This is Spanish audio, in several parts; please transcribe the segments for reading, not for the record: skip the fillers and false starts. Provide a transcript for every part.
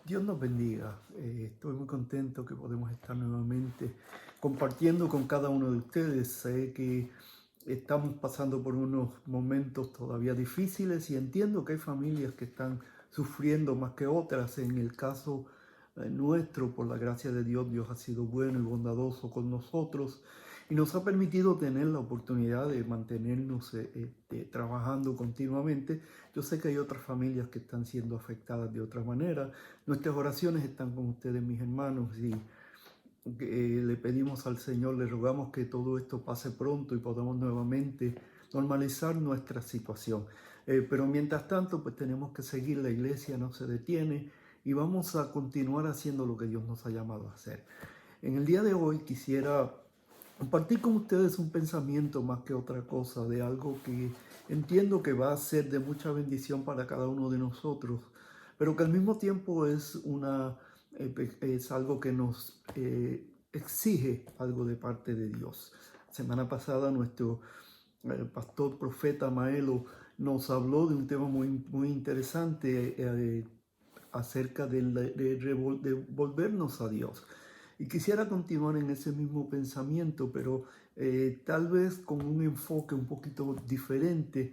Dios nos bendiga. Estoy muy contento que podemos estar nuevamente compartiendo con cada uno de ustedes. Sé que estamos pasando por unos momentos todavía difíciles y entiendo que hay familias que están sufriendo más que otras. En el caso nuestro, por la gracia de Dios, Dios ha sido bueno y bondadoso con nosotros y nos ha permitido tener la oportunidad de mantenernos trabajando continuamente. Yo sé que hay otras familias que están siendo afectadas de otra manera. Nuestras oraciones están con ustedes, mis hermanos, y le pedimos al Señor, le rogamos que todo esto pase pronto y podamos nuevamente normalizar nuestra situación. Pero mientras tanto, pues tenemos que seguir, la iglesia no se detiene y vamos a continuar haciendo lo que Dios nos ha llamado a hacer. En el día de hoy quisiera compartir con ustedes un pensamiento más que otra cosa, de algo que entiendo que va a ser de mucha bendición para cada uno de nosotros, pero que al mismo tiempo es algo que nos exige algo de parte de Dios. Semana pasada nuestro pastor profeta Maelo nos habló de un tema muy interesante acerca de volvernos a Dios. Y quisiera continuar en ese mismo pensamiento, pero tal vez con un enfoque un poquito diferente,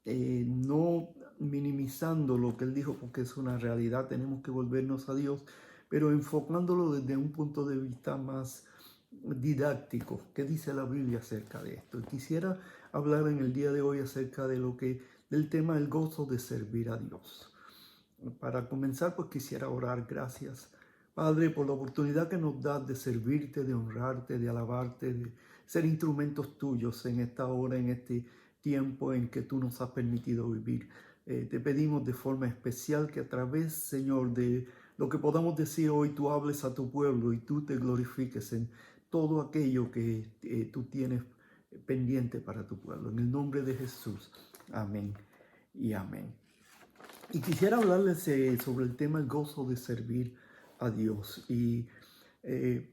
no minimizando lo que él dijo, porque es una realidad, tenemos que volvernos a Dios, pero enfocándolo desde un punto de vista más didáctico. ¿Qué dice la Biblia acerca de esto? Y quisiera hablar en el día de hoy acerca del tema del gozo de servir a Dios. Para comenzar, pues quisiera orar. Gracias, Padre, por la oportunidad que nos das de servirte, de honrarte, de alabarte, de ser instrumentos tuyos en esta hora, en este tiempo en que tú nos has permitido vivir. Te pedimos de forma especial que a través, Señor, de lo que podamos decir hoy, tú hables a tu pueblo y tú te glorifiques en todo aquello que tú tienes pendiente para tu pueblo. En el nombre de Jesús. Amén y amén. Y quisiera hablarles sobre el tema el gozo de servir a Dios. Y eh,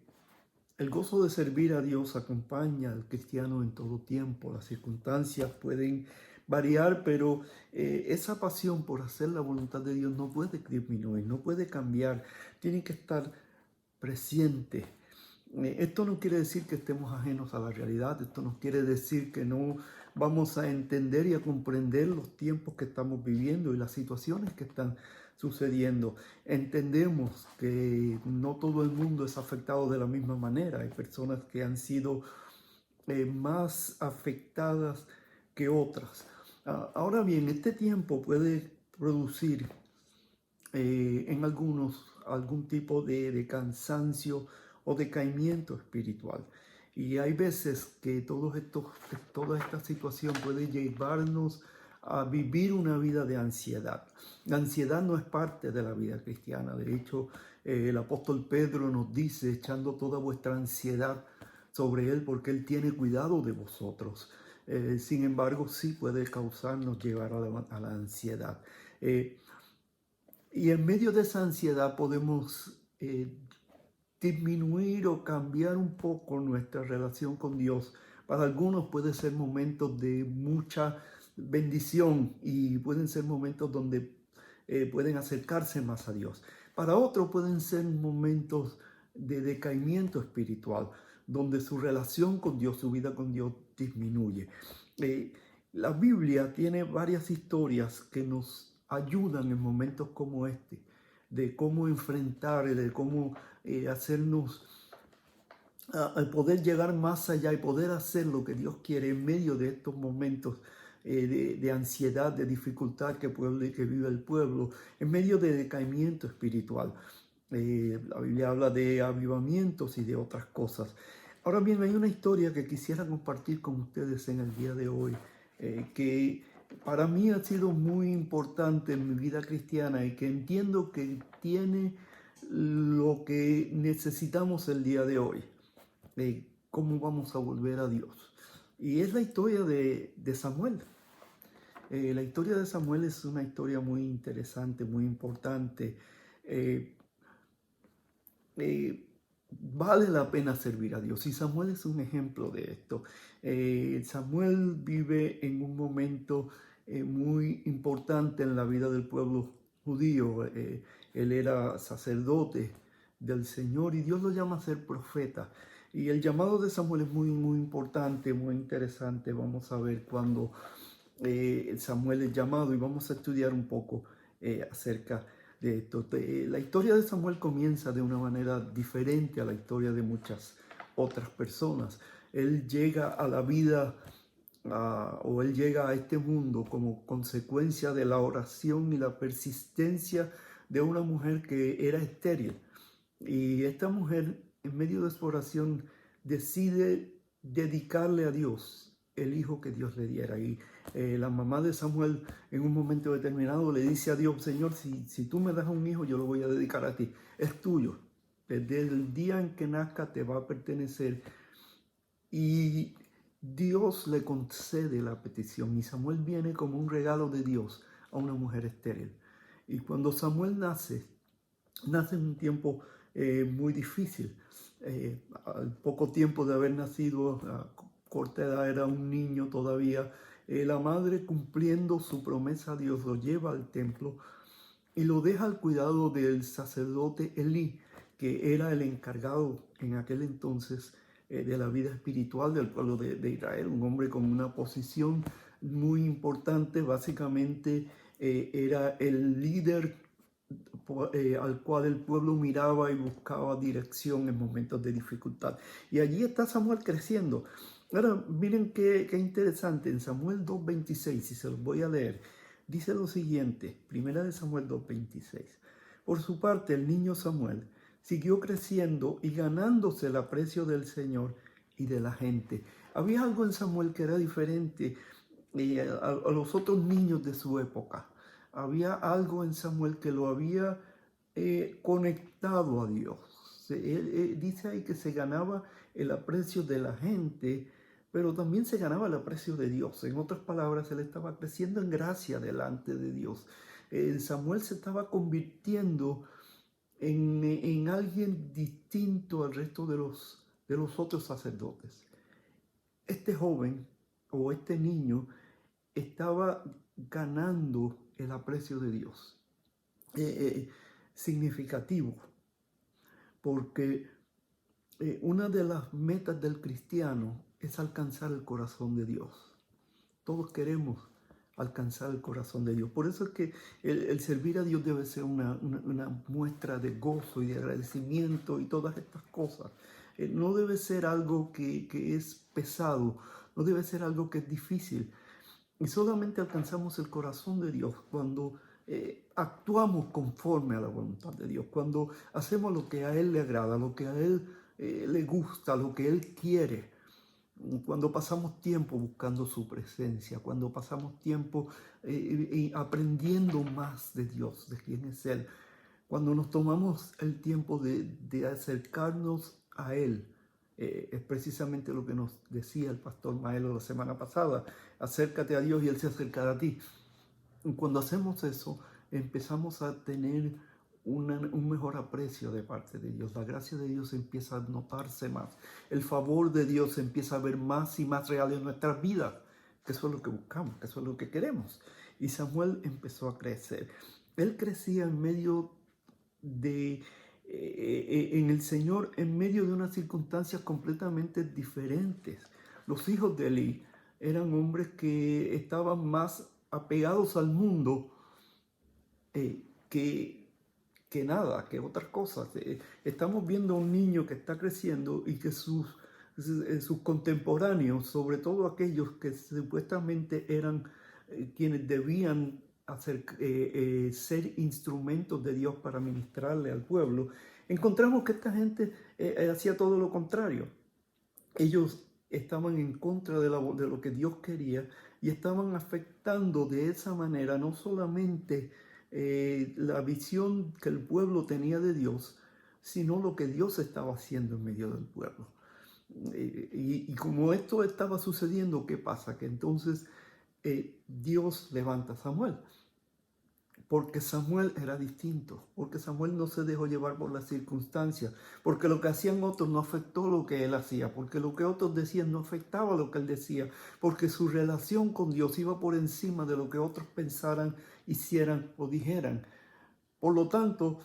el gozo de servir a Dios acompaña al cristiano en todo tiempo. Las circunstancias pueden variar, pero esa pasión por hacer la voluntad de Dios no puede disminuir, no puede cambiar. Tiene que estar presente. Esto no quiere decir que estemos ajenos a la realidad, esto no quiere decir que no vamos a entender y a comprender los tiempos que estamos viviendo y las situaciones que están sucediendo. Entendemos que no todo el mundo es afectado de la misma manera, hay personas que han sido más afectadas que otras. Ahora bien, este tiempo puede producir en algunos algún tipo de cansancio o decaimiento espiritual. Y hay veces que toda esta situación puede llevarnos a vivir una vida de ansiedad. La ansiedad no es parte de la vida cristiana. De hecho, el apóstol Pedro nos dice, echando toda vuestra ansiedad sobre él, porque él tiene cuidado de vosotros. Sin embargo, sí puede causarnos llevar a la ansiedad. Y en medio de esa ansiedad podemos disminuir o cambiar un poco nuestra relación con Dios. Para algunos puede ser momentos de mucha bendición y pueden ser momentos donde pueden acercarse más a Dios. Para otros pueden ser momentos de decaimiento espiritual, donde su relación con Dios, su vida con Dios disminuye. Eh, la Biblia tiene varias historias que nos ayudan en momentos como este, de cómo enfrentar, de cómo hacernos al poder llegar más allá y poder hacer lo que Dios quiere en medio de estos momentos de ansiedad, de dificultad que vive el pueblo, en medio de decaimiento espiritual. La Biblia habla de avivamientos y de otras cosas. Ahora bien, hay una historia que quisiera compartir con ustedes en el día de hoy, que para mí ha sido muy importante en mi vida cristiana y que entiendo que tiene lo que necesitamos el día de hoy, de cómo vamos a volver a Dios. Y es la historia de Samuel. La historia de Samuel es una historia muy interesante, muy importante. Eh, eh, Vale la pena servir a Dios. Y Samuel es un ejemplo de esto. Samuel vive en un momento muy importante en la vida del pueblo judío, él era sacerdote del Señor y Dios lo llama a ser profeta. Y el llamado de Samuel es muy, muy importante, muy interesante. Vamos a ver cuando Samuel es llamado y vamos a estudiar un poco acerca de esto. La historia de Samuel comienza de una manera diferente a la historia de muchas otras personas. Él llega a la vida o él llega a este mundo como consecuencia de la oración y la persistencia de una mujer que era estéril. Y esta mujer, en medio de su oración, decide dedicarle a Dios el hijo que Dios le diera. Y la mamá de Samuel, en un momento determinado, le dice a Dios: Señor, si tú me das un hijo, yo lo voy a dedicar a ti. Es tuyo. Desde el día en que nazca te va a pertenecer. Y Dios le concede la petición. Y Samuel viene como un regalo de Dios a una mujer estéril. Y cuando Samuel nace en un tiempo muy difícil. Al poco tiempo de haber nacido, a corta edad, era un niño todavía. La madre, cumpliendo su promesa a Dios, lo lleva al templo y lo deja al cuidado del sacerdote Elí, que era el encargado en aquel entonces de la vida espiritual del pueblo de Israel, un hombre con una posición muy importante. Básicamente era el líder al cual el pueblo miraba y buscaba dirección en momentos de dificultad. Y allí está Samuel creciendo. Ahora, miren qué interesante. En Samuel 2:26, si se los voy a leer, dice lo siguiente, primera de Samuel 2:26. Por su parte, el niño Samuel siguió creciendo y ganándose el aprecio del Señor y de la gente. Había algo en Samuel que era diferente a los otros niños de su época. Había algo en Samuel que lo había conectado a Dios. Dice ahí que se ganaba el aprecio de la gente, pero también se ganaba el aprecio de Dios. En otras palabras, él estaba creciendo en gracia delante de Dios. Samuel se estaba convirtiendo en alguien distinto al resto de los otros sacerdotes. Este joven o este niño estaba ganando el aprecio de Dios. Significativo, porque una de las metas del cristiano es alcanzar el corazón de Dios. Todos queremos alcanzar el corazón de Dios. Por eso es que el servir a Dios debe ser una muestra de gozo y de agradecimiento y todas estas cosas. No debe ser algo que es pesado, no debe ser algo que es difícil. Y solamente alcanzamos el corazón de Dios cuando actuamos conforme a la voluntad de Dios, cuando hacemos lo que a Él le agrada, lo que a Él le gusta, lo que Él quiere, cuando pasamos tiempo buscando su presencia, cuando pasamos tiempo aprendiendo más de Dios, de quién es Él, cuando nos tomamos el tiempo de acercarnos a Él. Es precisamente lo que nos decía el pastor Maelo la semana pasada: acércate a Dios y Él se acercará a ti. Y cuando hacemos eso, empezamos a tener un mejor aprecio de parte de Dios. La gracia de Dios empieza a notarse más. El favor de Dios empieza a ver más y más real en nuestras vidas, que eso es lo que buscamos, que eso es lo que queremos. Y Samuel empezó a crecer. Él crecía en medio en el Señor, en medio de unas circunstancias completamente diferentes. Los hijos de Elí eran hombres que estaban más apegados al mundo que nada, que otras cosas. Estamos viendo a un niño que está creciendo y que sus contemporáneos, sobre todo aquellos que supuestamente eran quienes debían ser instrumentos de Dios para ministrarle al pueblo, encontramos que esta gente hacía todo lo contrario. Ellos estaban en contra de lo que Dios quería y estaban afectando de esa manera no solamente la visión que el pueblo tenía de Dios, sino lo que Dios estaba haciendo en medio del pueblo. Y como esto estaba sucediendo, ¿qué pasa? Que entonces Dios levanta a Samuel. Porque Samuel era distinto, porque Samuel no se dejó llevar por las circunstancias, porque lo que hacían otros no afectó lo que él hacía, porque lo que otros decían no afectaba lo que él decía, porque su relación con Dios iba por encima de lo que otros pensaran, hicieran o dijeran. Por lo tanto,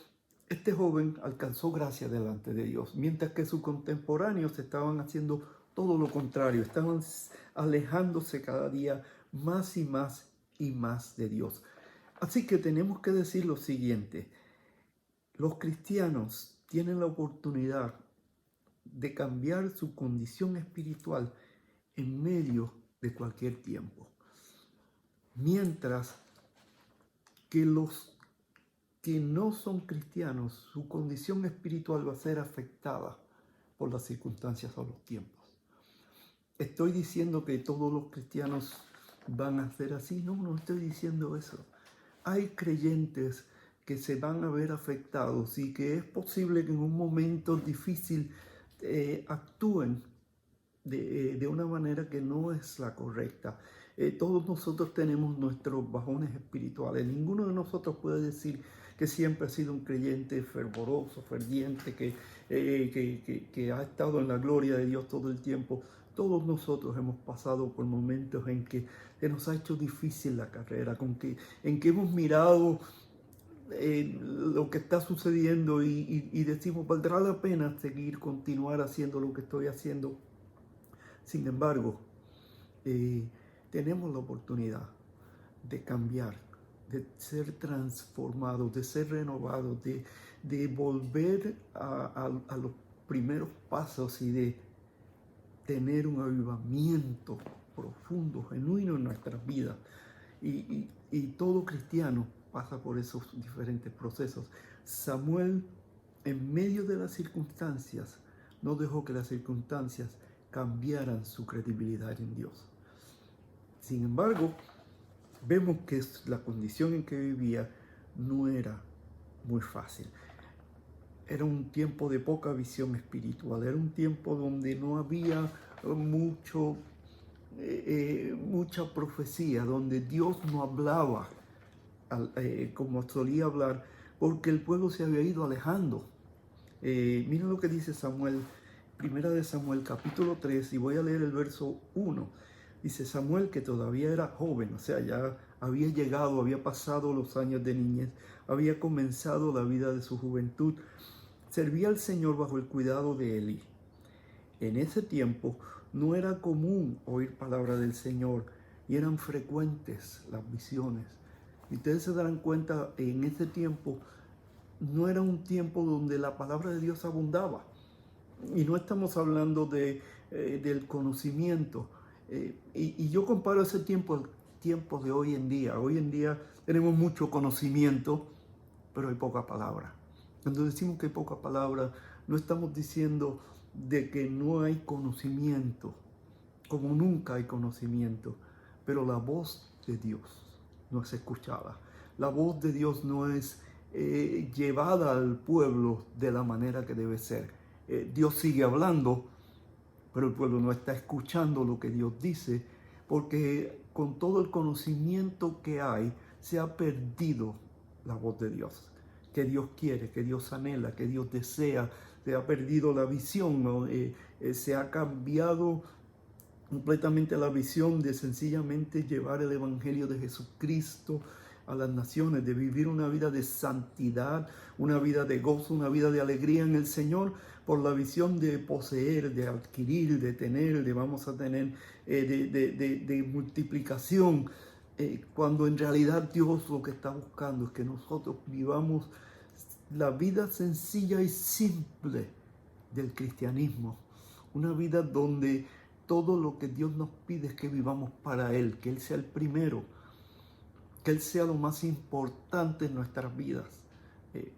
este joven alcanzó gracia delante de Dios, mientras que sus contemporáneos estaban haciendo todo lo contrario, estaban alejándose cada día más y más de Dios. Así que tenemos que decir lo siguiente: los cristianos tienen la oportunidad de cambiar su condición espiritual en medio de cualquier tiempo, mientras que los que no son cristianos, su condición espiritual va a ser afectada por las circunstancias o los tiempos. ¿Estoy diciendo que todos los cristianos van a ser así? No, no estoy diciendo eso. Hay creyentes que se van a ver afectados y que es posible que en un momento difícil actúen de una manera que no es la correcta. Todos nosotros tenemos nuestros bajones espirituales. Ninguno de nosotros puede decir que siempre ha sido un creyente fervoroso, ferviente, que ha estado en la gloria de Dios todo el tiempo. Todos nosotros hemos pasado por momentos en que se nos ha hecho difícil la carrera, en que hemos mirado lo que está sucediendo y decimos, ¿valdrá la pena continuar haciendo lo que estoy haciendo? Sin embargo, tenemos la oportunidad de cambiar, de ser transformados, de ser renovados, de volver a los primeros pasos y de tener un avivamiento profundo, genuino en nuestras vidas. Y todo cristiano pasa por esos diferentes procesos. Samuel, en medio de las circunstancias, no dejó que las circunstancias cambiaran su credibilidad en Dios. Sin embargo, vemos que la condición en que vivía no era muy fácil. Era un tiempo de poca visión espiritual, era un tiempo donde no había mucha profecía, donde Dios no hablaba como solía hablar, porque el pueblo se había ido alejando. Miren lo que dice Samuel, Primera de Samuel, capítulo 3, y voy a leer el verso 1. Dice: Samuel, que todavía era joven, o sea, ya había llegado, había pasado los años de niñez, había comenzado la vida de su juventud, servía al Señor bajo el cuidado de Elí. En ese tiempo no era común oír palabra del Señor y eran frecuentes las visiones. Y ustedes se darán cuenta, en ese tiempo no era un tiempo donde la palabra de Dios abundaba. Y no estamos hablando del conocimiento. Y yo comparo ese tiempo al tiempo de hoy en día. Hoy en día tenemos mucho conocimiento, pero hay poca palabra. Cuando decimos que hay poca palabra, no estamos diciendo de que no hay conocimiento, como nunca hay conocimiento, pero la voz de Dios no es escuchada. La voz de Dios no es llevada al pueblo de la manera que debe ser. Dios sigue hablando, pero el pueblo no está escuchando lo que Dios dice, porque con todo el conocimiento que hay, se ha perdido la voz de Dios, que Dios quiere, que Dios anhela, que Dios desea. Se ha perdido la visión, ¿no? Se ha cambiado completamente la visión de sencillamente llevar el evangelio de Jesucristo a las naciones, de vivir una vida de santidad, una vida de gozo, una vida de alegría en el Señor, por la visión de poseer, de adquirir, de tener, de vamos a tener, de multiplicación, cuando en realidad Dios lo que está buscando es que nosotros vivamos la vida sencilla y simple del cristianismo, una vida donde todo lo que Dios nos pide es que vivamos para Él, que Él sea el primero, que Él sea lo más importante en nuestras vidas.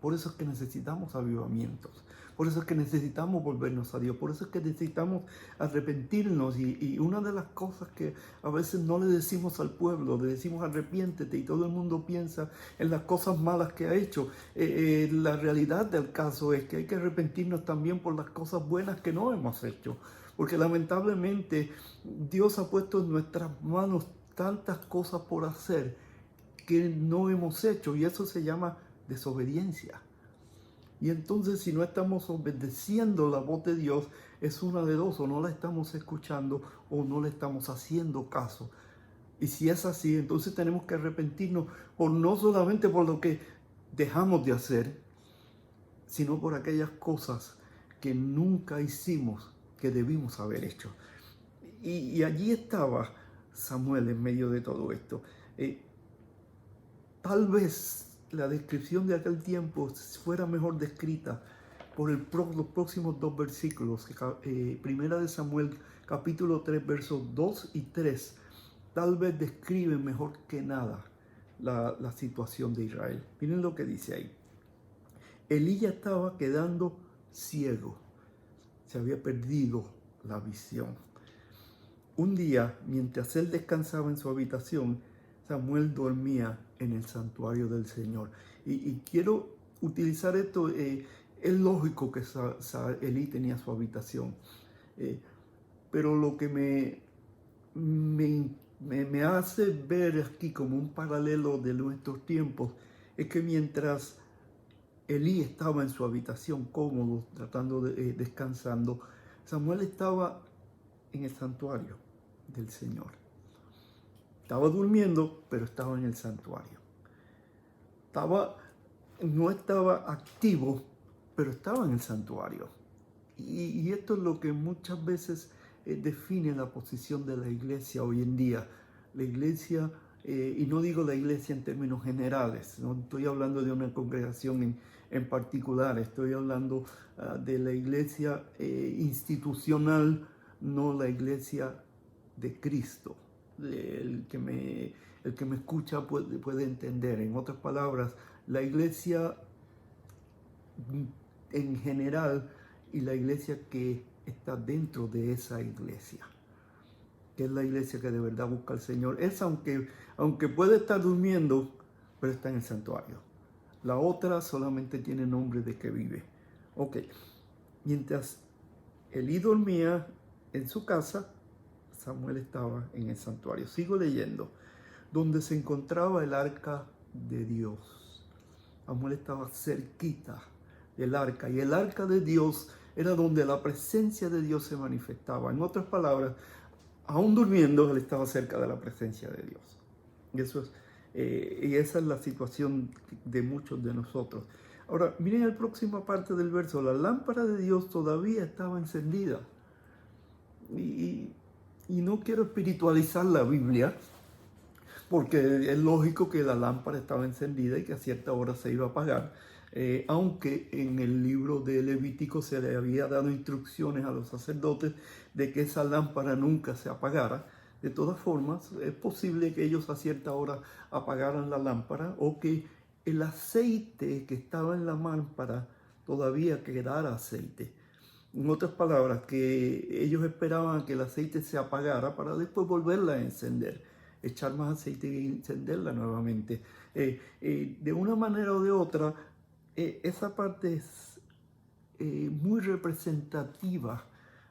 Por eso es que necesitamos avivamientos, por eso es que necesitamos volvernos a Dios, por eso es que necesitamos arrepentirnos. Y una de las cosas que a veces no le decimos al pueblo, le decimos arrepiéntete y todo el mundo piensa en las cosas malas que ha hecho. La realidad del caso es que hay que arrepentirnos también por las cosas buenas que no hemos hecho, porque lamentablemente Dios ha puesto en nuestras manos tantas cosas por hacer que no hemos hecho, y eso se llama desobediencia. Y entonces, si no estamos obedeciendo la voz de Dios, es una de dos: o no la estamos escuchando o no le estamos haciendo caso. Y si es así, entonces tenemos que arrepentirnos, no solamente por lo que dejamos de hacer, sino por aquellas cosas que nunca hicimos, que debimos haber hecho. Y allí estaba Samuel en medio de todo esto. Tal vez la descripción de aquel tiempo fuera mejor descrita por los próximos 2 versículos. Primera de Samuel, capítulo 3, versos 2 y 3, tal vez describen mejor que nada la situación de Israel. Miren lo que dice ahí. Elí ya estaba quedando ciego. Se había perdido la visión. Un día, mientras él descansaba en su habitación, Samuel dormía en el santuario del Señor. Y quiero utilizar esto. Es lógico que Elí tenía su habitación. Pero lo que me hace ver aquí como un paralelo de nuestros tiempos es que mientras Elí estaba en su habitación cómodo, descansando, Samuel estaba en el santuario del Señor. Estaba durmiendo, pero estaba en el santuario. No estaba activo, pero estaba en el santuario. Y esto es lo que muchas veces define la posición de la iglesia hoy en día. La iglesia, y no digo la iglesia en términos generales, no estoy hablando de una congregación en particular, estoy hablando de la iglesia institucional, no la iglesia de Cristo. El que me escucha puede entender. En otras palabras, la iglesia en general y la iglesia que está dentro de esa iglesia, que es la iglesia que de verdad busca al Señor. Esa, aunque puede estar durmiendo, pero está en el santuario. La otra solamente tiene nombre de que vive. Ok, mientras Elí dormía en su casa, Samuel estaba en el santuario. Sigo leyendo. Donde se encontraba el arca de Dios. Samuel estaba cerquita del arca. Y el arca de Dios era donde la presencia de Dios se manifestaba. En otras palabras, aún durmiendo, él estaba cerca de la presencia de Dios. Y esa es la situación de muchos de nosotros. Ahora, miren la próxima parte del verso. La lámpara de Dios todavía estaba encendida. Y no quiero espiritualizar la Biblia, porque es lógico que la lámpara estaba encendida y que a cierta hora se iba a apagar. Aunque en el libro de Levítico se le había dado instrucciones a los sacerdotes de que esa lámpara nunca se apagara. De todas formas, es posible que ellos a cierta hora apagaran la lámpara o que el aceite que estaba en la lámpara todavía quedara aceite. En otras palabras, que ellos esperaban que el aceite se apagara para después volverla a encender, echar más aceite y encenderla nuevamente. De una manera o de otra, esa parte es muy representativa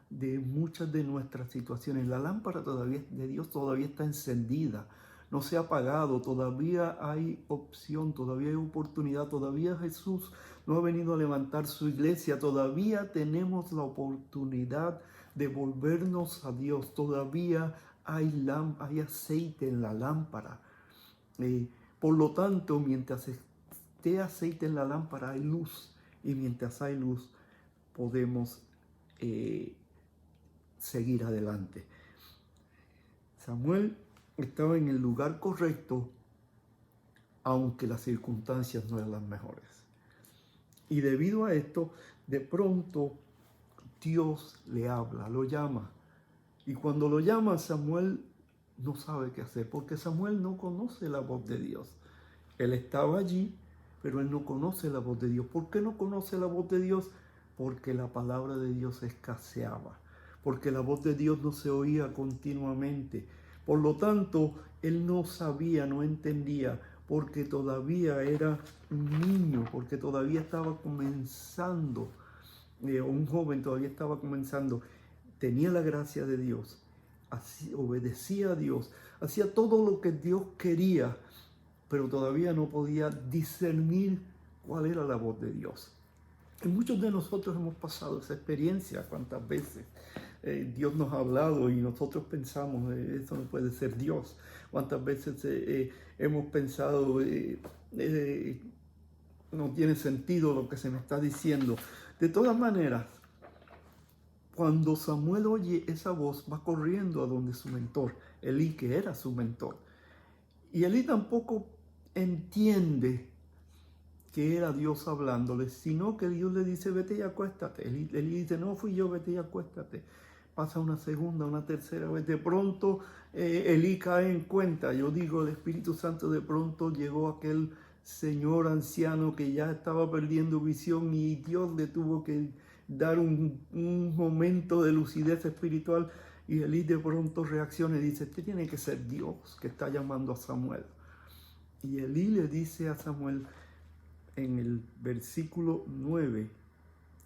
de muchas de nuestras situaciones. La lámpara de Dios todavía está encendida, no se ha apagado, todavía hay opción, todavía hay oportunidad, todavía Jesús no ha venido a levantar su iglesia, todavía tenemos la oportunidad de volvernos a Dios, todavía hay aceite en la lámpara. Por lo tanto, mientras esté aceite en la lámpara hay luz, y mientras hay luz podemos seguir adelante. Samuel estaba en el lugar correcto, aunque las circunstancias no eran las mejores. Y debido a esto, de pronto Dios le habla, lo llama. Y cuando lo llama, Samuel no sabe qué hacer, porque Samuel no conoce la voz de Dios. Él estaba allí, pero él no conoce la voz de Dios. ¿Por qué no conoce la voz de Dios? Porque la palabra de Dios escaseaba, porque la voz de Dios no se oía continuamente. Por lo tanto, él no sabía, no entendía, porque todavía era un niño, porque todavía estaba comenzando, un joven todavía estaba comenzando, tenía la gracia de Dios, así, obedecía a Dios, hacía todo lo que Dios quería, pero todavía no podía discernir cuál era la voz de Dios. Y muchos de nosotros hemos pasado esa experiencia. ¿Cuántas veces Dios nos ha hablado y nosotros pensamos, eso no puede ser Dios? ¿Cuántas veces hemos pensado, no tiene sentido lo que se me está diciendo. De todas maneras, cuando Samuel oye esa voz, va corriendo a donde su mentor, Elí, que era su mentor. Y Elí tampoco entiende que era Dios hablándole, sino que Dios le dice, vete y acuéstate. Elí dice, no fui yo, vete y acuéstate. Pasa una segunda, una tercera vez. De pronto Elí cae en cuenta. Yo digo, el Espíritu Santo de pronto llegó aquel señor anciano que ya estaba perdiendo visión y Dios le tuvo que dar un momento de lucidez espiritual. Y Elí de pronto reacciona y dice, este tiene que ser Dios que está llamando a Samuel. Y Elí le dice a Samuel en el versículo 9,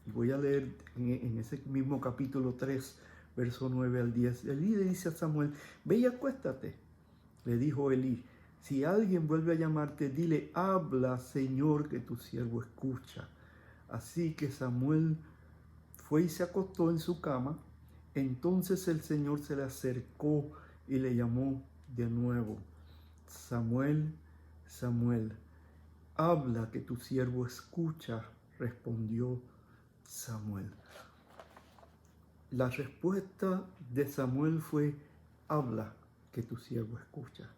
y voy a leer en ese mismo capítulo 3, verso 9 al 10. Elí le dice a Samuel, ve y acuéstate. Le dijo Elí, si alguien vuelve a llamarte, dile, habla, Señor, que tu siervo escucha. Así que Samuel fue y se acostó en su cama. Entonces el Señor se le acercó y le llamó de nuevo, Samuel, Samuel. Habla, que tu siervo escucha, respondió Samuel. La respuesta de Samuel fue, habla, que tu siervo escucha.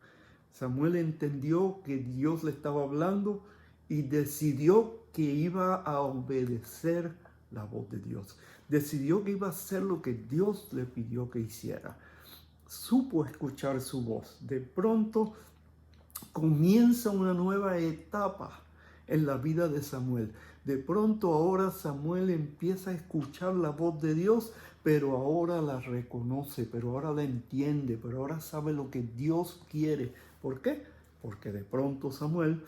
Samuel entendió que Dios le estaba hablando y decidió que iba a obedecer la voz de Dios. Decidió que iba a hacer lo que Dios le pidió que hiciera. Supo escuchar su voz. De pronto comienza una nueva etapa en la vida de Samuel. De pronto ahora Samuel empieza a escuchar la voz de Dios, pero ahora la reconoce, pero ahora la entiende, pero ahora sabe lo que Dios quiere. ¿Por qué? Porque de pronto Samuel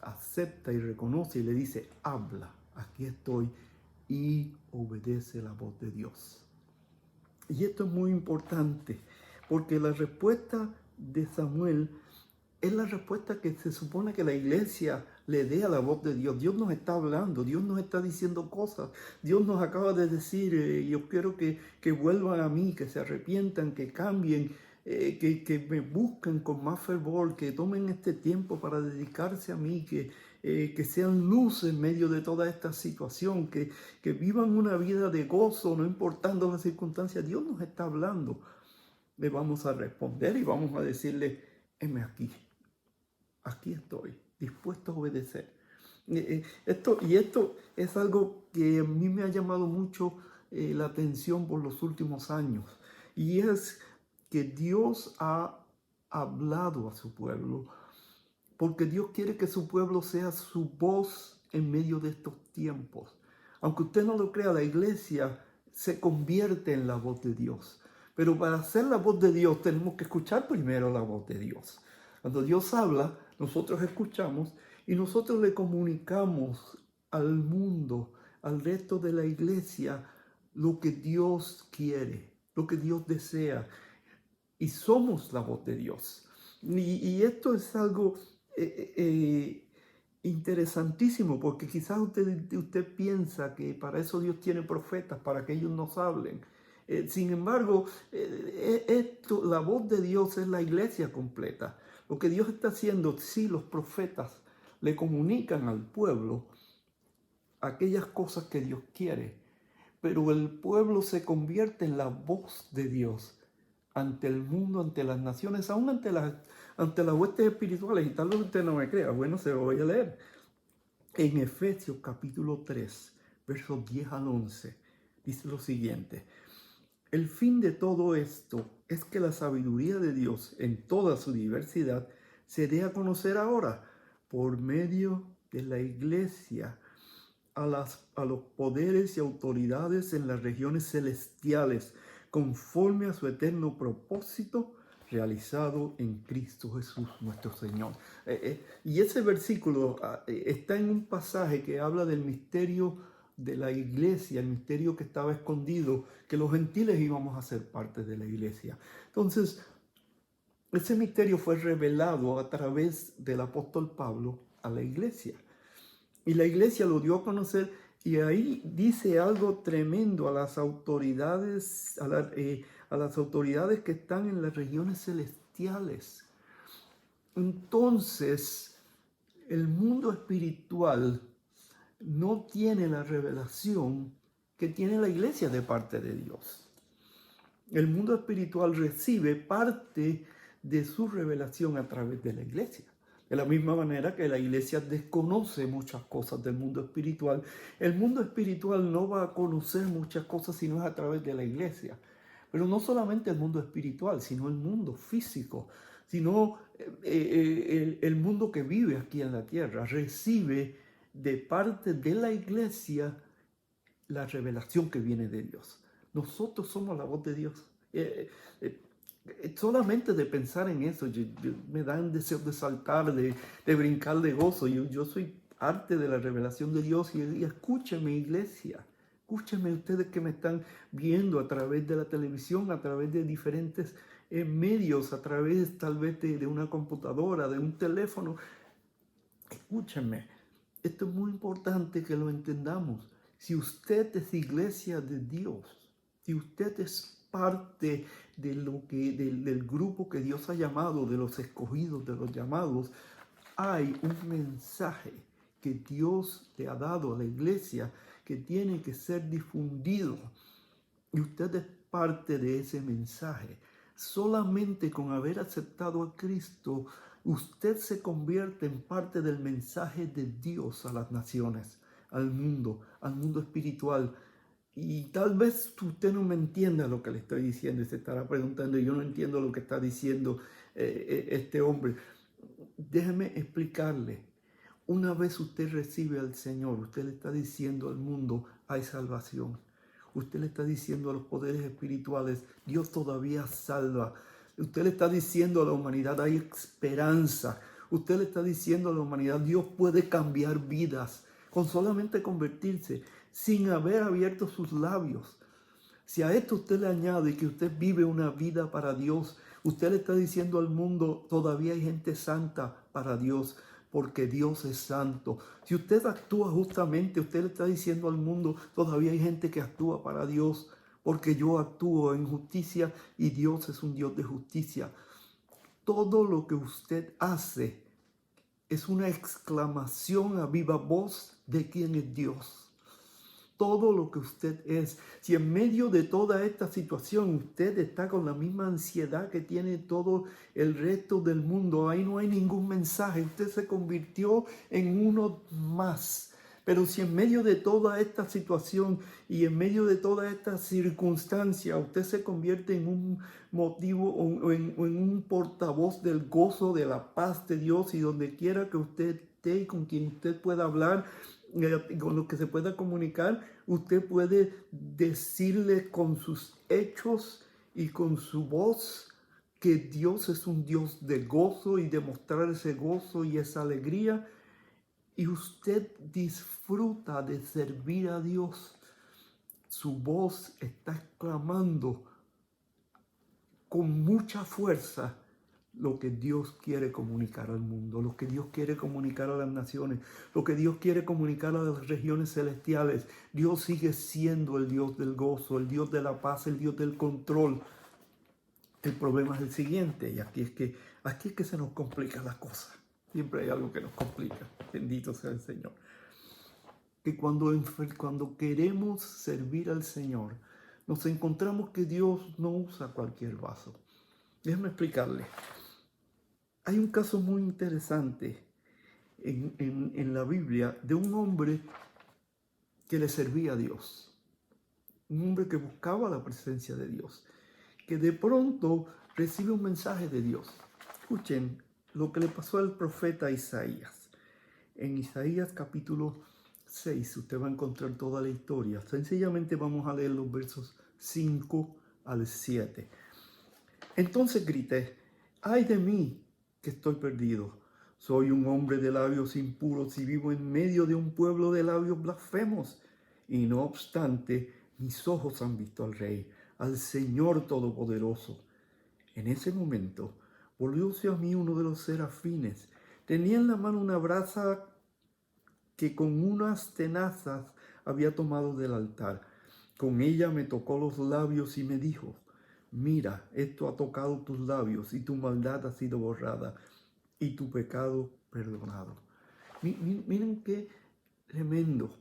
acepta y reconoce y le dice, habla, aquí estoy, y obedece la voz de Dios. Y esto es muy importante, porque la respuesta de Samuel es la respuesta que se supone que la iglesia le dé a la voz de Dios. Dios nos está hablando, Dios nos está diciendo cosas. Dios nos acaba de decir, yo quiero que vuelvan a mí, que se arrepientan, que cambien, que me busquen con más fervor, que tomen este tiempo para dedicarse a mí, que sean luz en medio de toda esta situación, que vivan una vida de gozo, no importando las circunstancias. Dios nos está hablando. Le vamos a responder y vamos a decirle, heme aquí estoy, dispuesto a obedecer. Esto es algo que a mí me ha llamado mucho la atención por los últimos años, y es que Dios ha hablado a su pueblo, porque Dios quiere que su pueblo sea su voz en medio de estos tiempos. Aunque usted no lo crea, la iglesia se convierte en la voz de Dios. Pero para ser la voz de Dios tenemos que escuchar primero la voz de Dios. Cuando Dios habla, nosotros escuchamos y nosotros le comunicamos al mundo, al resto de la iglesia, lo que Dios quiere, lo que Dios desea. Y somos la voz de Dios. Y esto es algo interesantísimo, porque quizás usted piensa que para eso Dios tiene profetas, para que ellos nos hablen. Sin embargo, la voz de Dios es la iglesia completa. Lo que Dios está haciendo, sí, los profetas le comunican al pueblo aquellas cosas que Dios quiere, pero el pueblo se convierte en la voz de Dios ante el mundo, ante las naciones, aún ante las huestes espirituales. Y tal vez usted no me crea, bueno, se lo voy a leer. En Efesios capítulo 3, versos 10 al 11, dice lo siguiente: el fin de todo esto es que la sabiduría de Dios en toda su diversidad se dé a conocer ahora por medio de la iglesia a los poderes y autoridades en las regiones celestiales, conforme a su eterno propósito realizado en Cristo Jesús nuestro Señor. Y ese versículo está en un pasaje que habla del misterio de la iglesia, el misterio que estaba escondido, que los gentiles íbamos a ser parte de la iglesia. Entonces, ese misterio fue revelado a través del apóstol Pablo a la iglesia. Y la iglesia lo dio a conocer, y ahí dice algo tremendo a las autoridades, a las autoridades que están en las regiones celestiales. Entonces, el mundo espiritual no tiene la revelación que tiene la iglesia de parte de Dios. El mundo espiritual recibe parte de su revelación a través de la iglesia. De la misma manera que la iglesia desconoce muchas cosas del mundo espiritual, el mundo espiritual no va a conocer muchas cosas si no es a través de la iglesia. Pero no solamente el mundo espiritual, sino el mundo físico, sino el mundo que vive aquí en la tierra, recibe de parte de la iglesia la revelación que viene de Dios. Nosotros somos la voz de Dios. Solamente de pensar en eso, me dan deseo de saltar, de brincar de gozo. Yo soy parte de la revelación de Dios y escúcheme, iglesia. Escúchenme ustedes que me están viendo a través de la televisión, a través de diferentes medios, a través tal vez de una computadora, de un teléfono. Escúchenme, esto es muy importante que lo entendamos. Si usted es iglesia de Dios, si usted es parte del grupo que Dios ha llamado, de los escogidos, de los llamados, hay un mensaje que Dios le ha dado a la iglesia que tiene que ser difundido. Y usted es parte de ese mensaje. Solamente con haber aceptado a Cristo, usted se convierte en parte del mensaje de Dios a las naciones, al mundo espiritual. Y tal vez usted no me entienda lo que le estoy diciendo y se estará preguntando, yo no entiendo lo que está diciendo este hombre. Déjeme explicarle. Una vez usted recibe al Señor, usted le está diciendo al mundo, hay salvación. Usted le está diciendo a los poderes espirituales, Dios todavía salva. Usted le está diciendo a la humanidad, hay esperanza. Usted le está diciendo a la humanidad, Dios puede cambiar vidas con solamente convertirse, sin haber abierto sus labios. Si a esto usted le añade que usted vive una vida para Dios, usted le está diciendo al mundo, todavía hay gente santa para Dios, porque Dios es santo. Si usted actúa justamente, usted le está diciendo al mundo, todavía hay gente que actúa para Dios, porque yo actúo en justicia y Dios es un Dios de justicia. Todo lo que usted hace es una exclamación a viva voz de quién es Dios. Todo lo que usted es. Si en medio de toda esta situación usted está con la misma ansiedad que tiene todo el resto del mundo, ahí no hay ningún mensaje. Usted se convirtió en uno más. Pero si en medio de toda esta situación y en medio de toda esta circunstancia usted se convierte en un motivo o en un portavoz del gozo, de la paz de Dios, y donde quiera que usted esté y con quien usted pueda hablar, con lo que se pueda comunicar, usted puede decirle con sus hechos y con su voz que Dios es un Dios de gozo y demostrar ese gozo y esa alegría. Y usted disfruta de servir a Dios. Su voz está exclamando con mucha fuerza lo que Dios quiere comunicar al mundo, lo que Dios quiere comunicar a las naciones, lo que Dios quiere comunicar a las regiones celestiales. Dios sigue siendo el Dios del gozo, el Dios de la paz, el Dios del control. El problema es el siguiente, y aquí es que se nos complica la cosa. Siempre hay algo que nos complica. Bendito sea el Señor. Que cuando queremos servir al Señor, nos encontramos que Dios no usa cualquier vaso. Déjenme explicarle. Hay un caso muy interesante en la Biblia de un hombre que le servía a Dios. Un hombre que buscaba la presencia de Dios, que de pronto recibe un mensaje de Dios. Escuchen lo que le pasó al profeta Isaías. En Isaías capítulo 6 usted va a encontrar toda la historia. Sencillamente vamos a leer los versos 5 al 7. Entonces grité, ¡ay de mí, que estoy perdido! Soy un hombre de labios impuros y vivo en medio de un pueblo de labios blasfemos. Y no obstante, mis ojos han visto al Rey, al Señor Todopoderoso. En ese momento volvióse a mí uno de los serafines. Tenía en la mano una brasa que con unas tenazas había tomado del altar. Con ella me tocó los labios y me dijo, mira, esto ha tocado tus labios y tu maldad ha sido borrada y tu pecado perdonado. Miren qué tremendo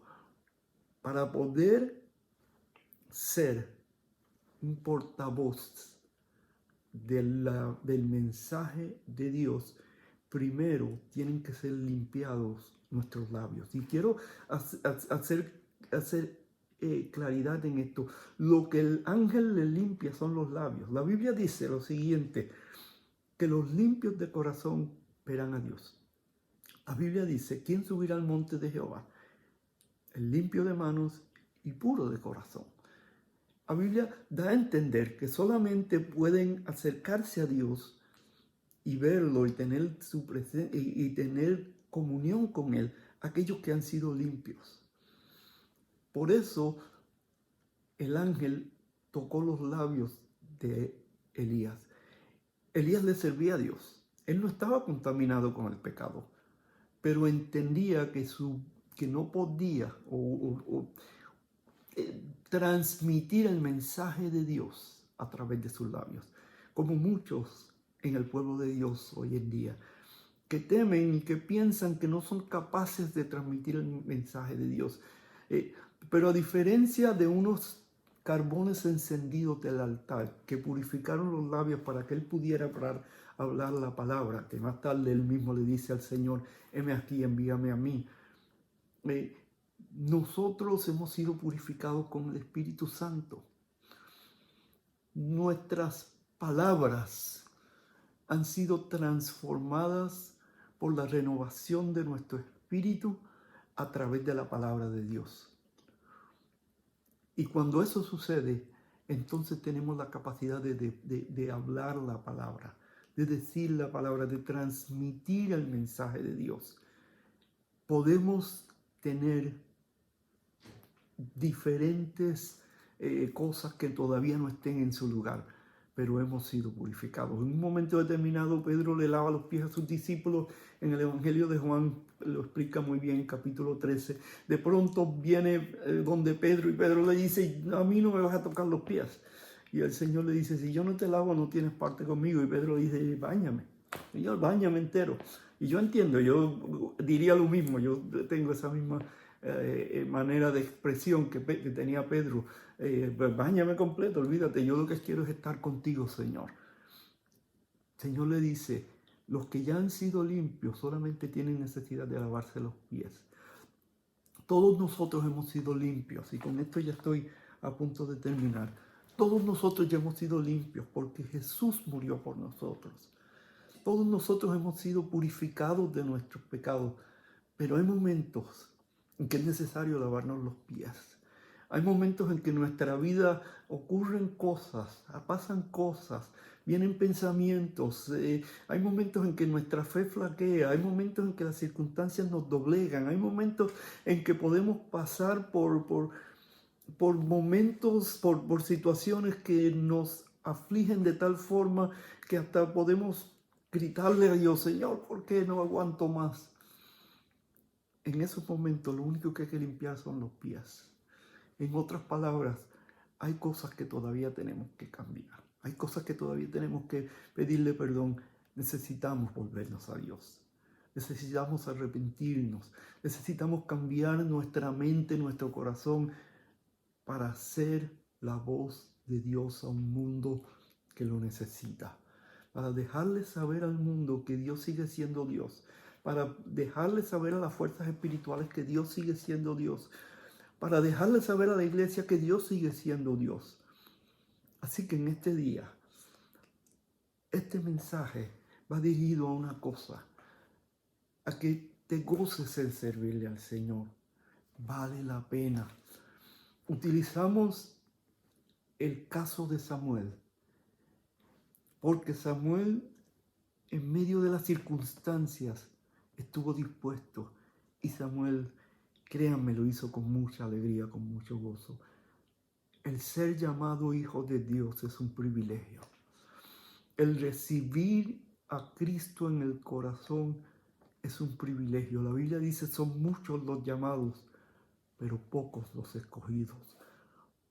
para poder ser un portavoz del mensaje de Dios. Primero tienen que ser limpiados nuestros labios. Y quiero hacer claridad en esto. Lo que el ángel le limpia son los labios. La Biblia dice lo siguiente, que los limpios de corazón verán a Dios. La Biblia dice, ¿quién subirá al monte de Jehová? El limpio de manos y puro de corazón. La Biblia da a entender que solamente pueden acercarse a Dios y verlo y tener su presencia y tener comunión con Él aquellos que han sido limpios. Por eso el ángel tocó los labios de Elías. Elías le servía a Dios. Él no estaba contaminado con el pecado, pero entendía que no podía transmitir el mensaje de Dios a través de sus labios, como muchos en el pueblo de Dios hoy en día, que temen y que piensan que no son capaces de transmitir el mensaje de Dios. Pero a diferencia de unos carbones encendidos del altar que purificaron los labios para que él pudiera hablar la palabra, que más tarde él mismo le dice al Señor, heme aquí, envíame a mí. Nosotros hemos sido purificados con el Espíritu Santo. Nuestras palabras han sido transformadas por la renovación de nuestro espíritu a través de la palabra de Dios. Y cuando eso sucede, entonces tenemos la capacidad de hablar la palabra, de decir la palabra, de transmitir el mensaje de Dios. Podemos tener diferentes cosas que todavía no estén en su lugar, pero hemos sido purificados. En un momento determinado, Pedro le lava los pies a sus discípulos. En el Evangelio de Juan lo explica muy bien, en capítulo 13. De pronto viene donde Pedro, y Pedro le dice, a mí no me vas a tocar los pies. Y el Señor le dice, si yo no te lavo, no tienes parte conmigo. Y Pedro le dice, báñame. Señor, báñame entero. Y yo entiendo, yo diría lo mismo, yo tengo esa misma manera de expresión que tenía Pedro. Báñame completo, olvídate, yo lo que quiero es estar contigo, Señor. El Señor le dice, los que ya han sido limpios solamente tienen necesidad de lavarse los pies. Todos nosotros hemos sido limpios, y con esto ya estoy a punto de terminar. Todos nosotros ya hemos sido limpios porque Jesús murió por nosotros. Todos nosotros hemos sido purificados de nuestros pecados, pero hay momentos en que es necesario lavarnos los pies. Hay momentos en que en nuestra vida ocurren cosas, pasan cosas, vienen pensamientos, hay momentos en que nuestra fe flaquea, hay momentos en que las circunstancias nos doblegan, hay momentos en que podemos pasar por momentos, por situaciones que nos afligen de tal forma que hasta podemos gritarle a Dios, Señor, ¿por qué no aguanto más? En esos momentos lo único que hay que limpiar son los pies. En otras palabras, hay cosas que todavía tenemos que cambiar. Hay cosas que todavía tenemos que pedirle perdón. Necesitamos volvernos a Dios. Necesitamos arrepentirnos. Necesitamos cambiar nuestra mente, nuestro corazón para hacer la voz de Dios a un mundo que lo necesita. Para dejarle saber al mundo que Dios sigue siendo Dios. Para dejarle saber a las fuerzas espirituales que Dios sigue siendo Dios. Para dejarle saber a la iglesia que Dios sigue siendo Dios. Así que en este día, este mensaje va dirigido a una cosa, a que te goces en servirle al Señor. Vale la pena. Utilizamos el caso de Samuel, porque Samuel, en medio de las circunstancias, estuvo dispuesto, y Samuel, créanme, lo hizo con mucha alegría, con mucho gozo. El ser llamado hijo de Dios es un privilegio. El recibir a Cristo en el corazón es un privilegio. La Biblia dice, son muchos los llamados, pero pocos los escogidos.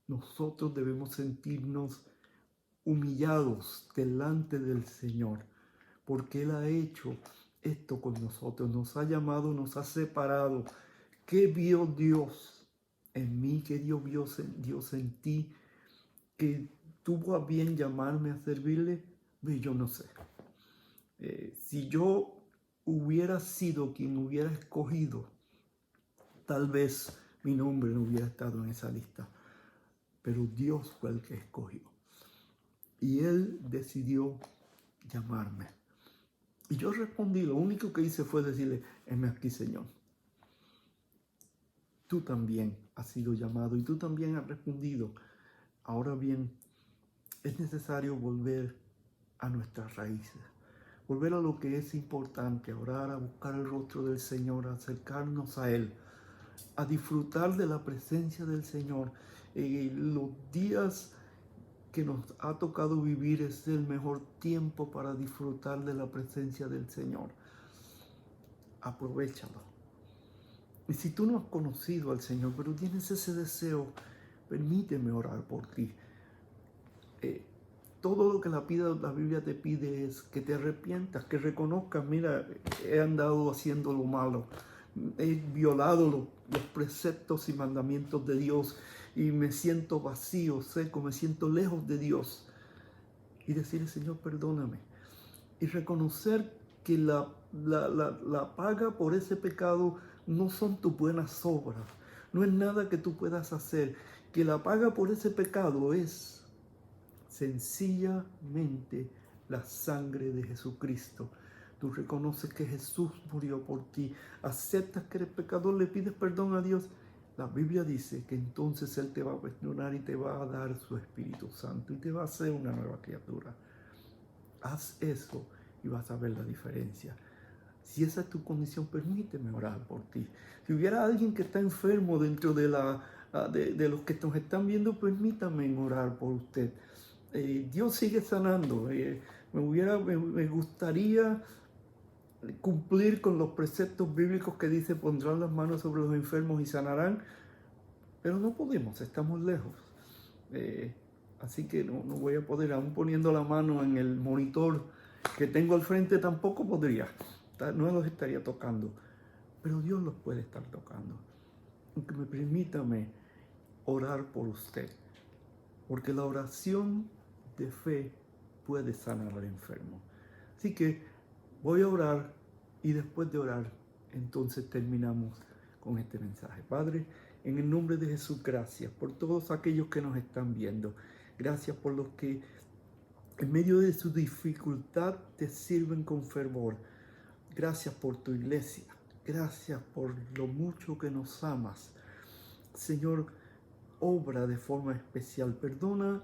Nosotros debemos sentirnos humillados delante del Señor, porque Él ha hecho esto con nosotros, nos ha llamado, nos ha separado. ¿Qué vio Dios en mí? ¿Qué Dios en ti? Que tuvo a bien llamarme a servirle, yo no sé. Si yo hubiera sido quien hubiera escogido, tal vez mi nombre no hubiera estado en esa lista. Pero Dios fue el que escogió. Y Él decidió llamarme. Y yo respondí, lo único que hice fue decirle, heme aquí, Señor. Tú también has sido llamado y tú también has respondido. Ahora bien, es necesario volver a nuestras raíces, volver a lo que es importante, a orar, a buscar el rostro del Señor, a acercarnos a Él, a disfrutar de la presencia del Señor. Los días que nos ha tocado vivir es el mejor tiempo para disfrutar de la presencia del Señor. Aprovéchalo. Y si tú no has conocido al Señor, pero tienes ese deseo, permíteme orar por ti. Todo lo que la Biblia te pide es que te arrepientas, que reconozcas, mira, he andado haciendo lo malo, he violado los preceptos y mandamientos de Dios y me siento vacío, seco, me siento lejos de Dios. Y decirle, Señor, perdóname. Y reconocer que la paga por ese pecado no son tus buenas obras, no es nada que tú puedas hacer, que la paga por ese pecado es sencillamente la sangre de Jesucristo. Tú reconoces que Jesús murió por ti, aceptas que eres pecador, le pides perdón a Dios. La Biblia dice que entonces Él te va a perdonar y te va a dar su Espíritu Santo y te va a hacer una nueva criatura. Haz eso y vas a ver la diferencia. Si esa es tu condición, permíteme orar por ti. Si hubiera alguien que está enfermo dentro de los que nos están viendo, permítame orar por usted. Dios sigue sanando. Me gustaría cumplir con los preceptos bíblicos que dice pondrán las manos sobre los enfermos y sanarán, pero no podemos, estamos lejos. Así que no voy a poder, aún poniendo la mano en el monitor que tengo al frente, tampoco podría, no los estaría tocando, pero Dios los puede estar tocando. Aunque permítame orar por usted, porque la oración de fe puede sanar al enfermo. Así que voy a orar y después de orar, entonces terminamos con este mensaje. Padre, en el nombre de Jesús, gracias por todos aquellos que nos están viendo. Gracias por los que en medio de su dificultad te sirven con fervor. Gracias por tu iglesia. Gracias por lo mucho que nos amas. Señor, obra de forma especial. Perdona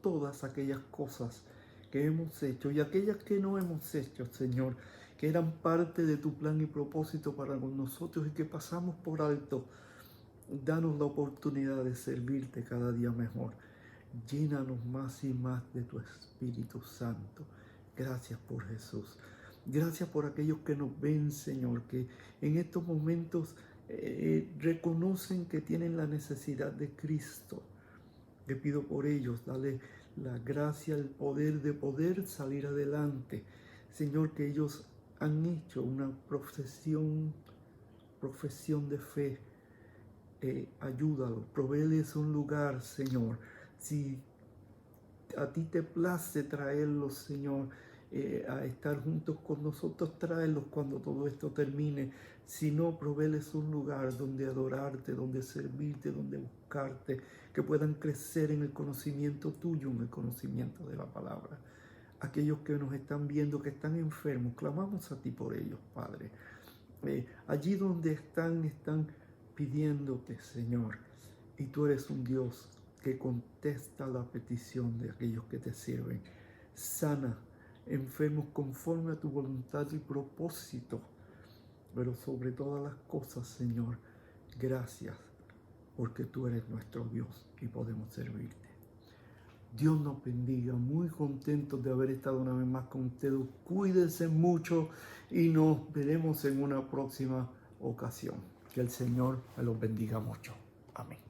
todas aquellas cosas que hemos hecho y aquellas que no hemos hecho, Señor, que eran parte de tu plan y propósito para con nosotros y que pasamos por alto. Danos la oportunidad de servirte cada día mejor. Llénanos más y más de tu Espíritu Santo. Gracias por Jesús. Gracias por aquellos que nos ven, Señor, que en estos momentos reconocen que tienen la necesidad de Cristo. Te pido por ellos, dale la gracia, el poder de poder salir adelante. Señor, que ellos han hecho una profesión de fe. Ayúdalos, provéeles un lugar, Señor. Si a ti te place traerlos, Señor, a estar juntos con nosotros, tráelos cuando todo esto termine. Si no, provéeles un lugar donde adorarte, donde servirte, donde buscarte, que puedan crecer en el conocimiento tuyo, en el conocimiento de la palabra. Aquellos que nos están viendo, que están enfermos, clamamos a ti por ellos, Padre. Allí donde están pidiéndote, Señor, y tú eres un Dios que contesta la petición de aquellos que te sirven. Sana enfermos conforme a tu voluntad y propósito, pero sobre todas las cosas, Señor, gracias, porque tú eres nuestro Dios y podemos servirte. Dios nos bendiga, muy contentos de haber estado una vez más con ustedes. Cuídense mucho y nos veremos en una próxima ocasión. Que el Señor me los bendiga mucho. Amén.